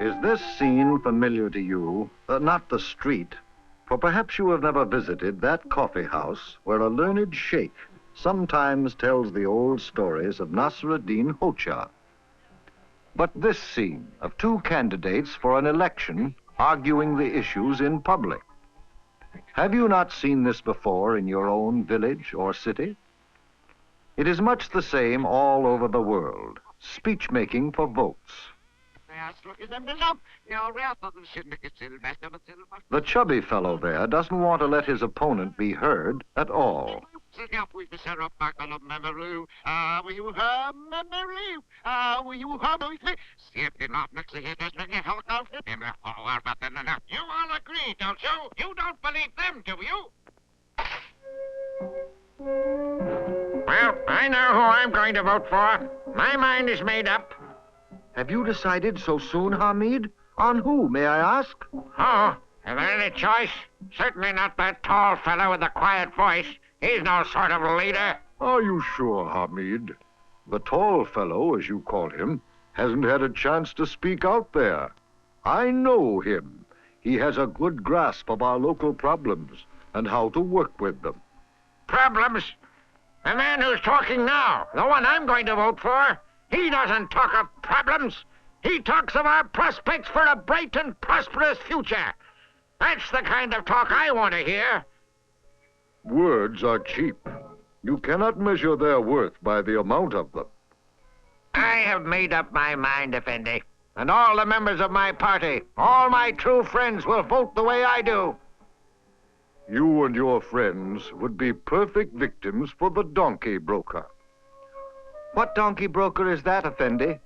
Is this scene familiar to you? Not the street, for perhaps you have never visited that coffee house where a learned sheikh sometimes tells the old stories of Nasruddin Hoxha. But this scene of two candidates for an election arguing the issues in public. Have you not seen this before in your own village or city? It is much the same all over the world, speech-making for votes. The chubby fellow there doesn't want to let his opponent be heard at all. You all agree, don't you? You don't believe them, do you? Well, I know who I'm going to vote for. My mind is made up. Have you decided so soon, Hamid? On who, may I ask? Oh, is there any choice? Certainly not that tall fellow with the quiet voice. He's no sort of leader. Are you sure, Hamid? The tall fellow, as you call him, hasn't had a chance to speak out there. I know him. He has a good grasp of our local problems and how to work with them. Problems? The man who's talking now, the one I'm going to vote for, he doesn't talk of problems. He talks of our prospects for a bright and prosperous future. That's the kind of talk I want to hear. Words are cheap. You cannot measure their worth by the amount of them. I have made up my mind, Effendi. And all the members of my party, all my true friends will vote the way I do. You and your friends would be perfect victims for the donkey broker. What donkey broker is that, Effendi?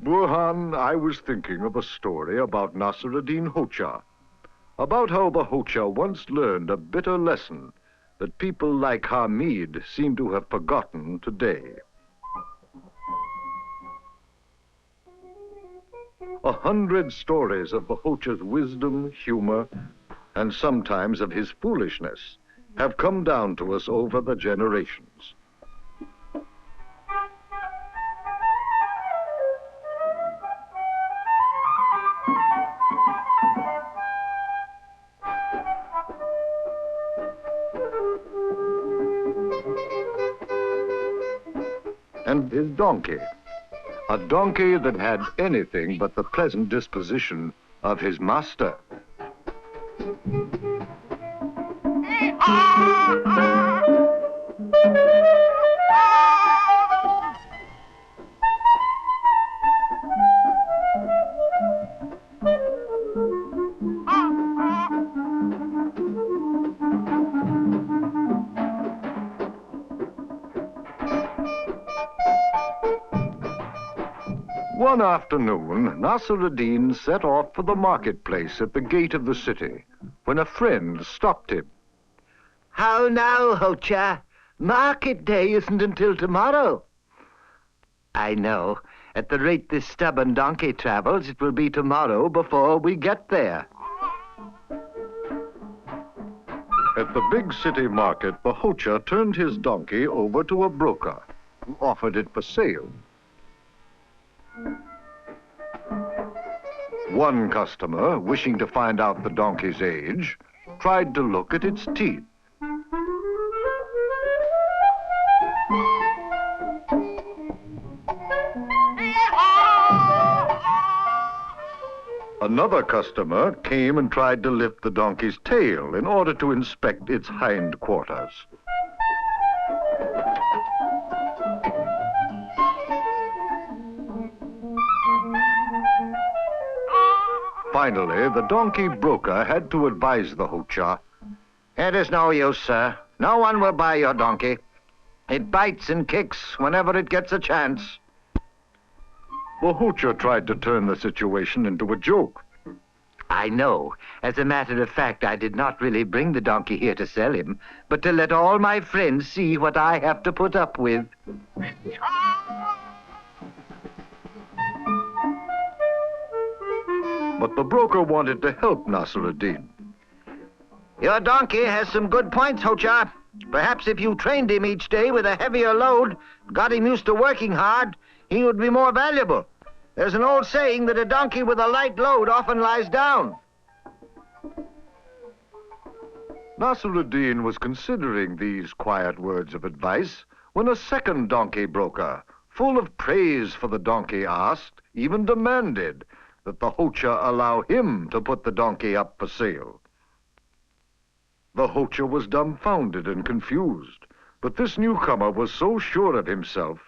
Burhan, I was thinking of a story about Nasruddin Hoxha, about how the Hoxha once learned a bitter lesson that people like Hamid seem to have forgotten today. 100 stories of the Hoxha's wisdom, humor, and sometimes of his foolishness have come down to us over the generations. And his donkey. A donkey that had anything but the pleasant disposition of his master. One afternoon, Nasruddin set off for the marketplace at the gate of the city when a friend stopped him. How now, Hoxha? Market day isn't until tomorrow. I know. At the rate this stubborn donkey travels, it will be tomorrow before we get there. At the big city market, the Hoxha turned his donkey over to a broker who offered it for sale. One customer, wishing to find out the donkey's age, tried to look at its teeth. Another customer came and tried to lift the donkey's tail in order to inspect its hind quarters. Finally, the donkey broker had to advise the Hoxha. It is no use, sir. No one will buy your donkey. It bites and kicks whenever it gets a chance. The Hoxha tried to turn the situation into a joke. I know. As a matter of fact, I did not really bring the donkey here to sell him, but to let all my friends see what I have to put up with. But the broker wanted to help Nasruddin. Your donkey has some good points, Hoxha. Perhaps if you trained him each day with a heavier load, got him used to working hard, he would be more valuable. There's an old saying that a donkey with a light load often lies down. Nasruddin was considering these quiet words of advice when a second donkey broker, full of praise for the donkey, asked, even demanded, that the Hocha allow him to put the donkey up for sale. The Hocha was dumbfounded and confused, but this newcomer was so sure of himself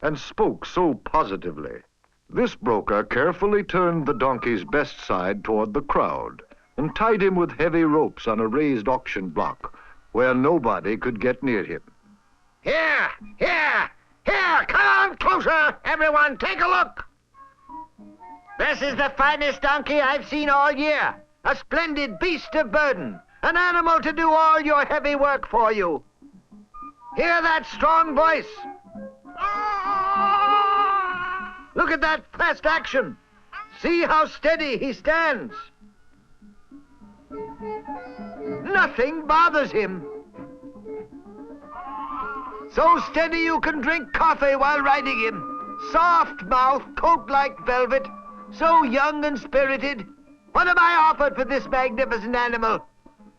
and spoke so positively. This broker carefully turned the donkey's best side toward the crowd and tied him with heavy ropes on a raised auction block where nobody could get near him. Here! Here! Here! Come on closer! Everyone, take a look! This is the finest donkey I've seen all year. A splendid beast of burden. An animal to do all your heavy work for you. Hear that strong voice? Look at that fast action. See how steady he stands. Nothing bothers him. So steady you can drink coffee while riding him. Soft mouth, coat like velvet. So young and spirited. What am I offered for this magnificent animal?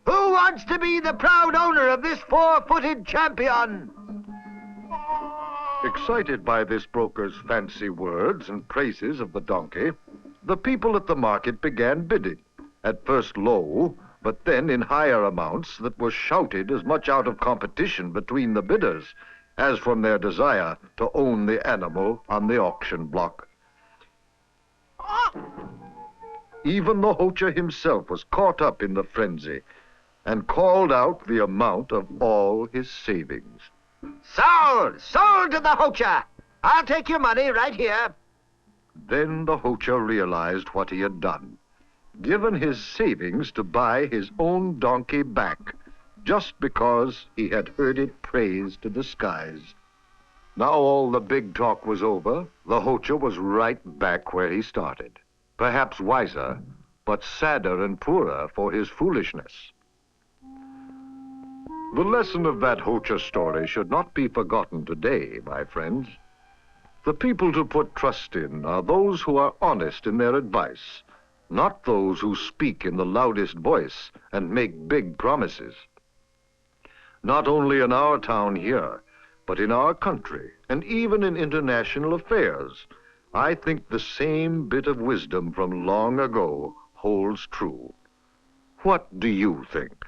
Who wants to be the proud owner of this four-footed champion? Excited by this broker's fancy words and praises of the donkey, the people at the market began bidding, at first low, but then in higher amounts that were shouted as much out of competition between the bidders as from their desire to own the animal on the auction block. Even the Hocha himself was caught up in the frenzy and called out the amount of all his savings. Sold! Sold to the Hocha! I'll take your money right here. Then the Hocha realized what he had done, given his savings to buy his own donkey back, just because he had heard it praised to the skies. Now all the big talk was over. The Hocha was right back where he started, perhaps wiser, but sadder and poorer for his foolishness. The lesson of that Hocha story should not be forgotten today, my friends. The people to put trust in are those who are honest in their advice, not those who speak in the loudest voice and make big promises. Not only in our town here, but in our country, and even in international affairs, I think the same bit of wisdom from long ago holds true. What do you think?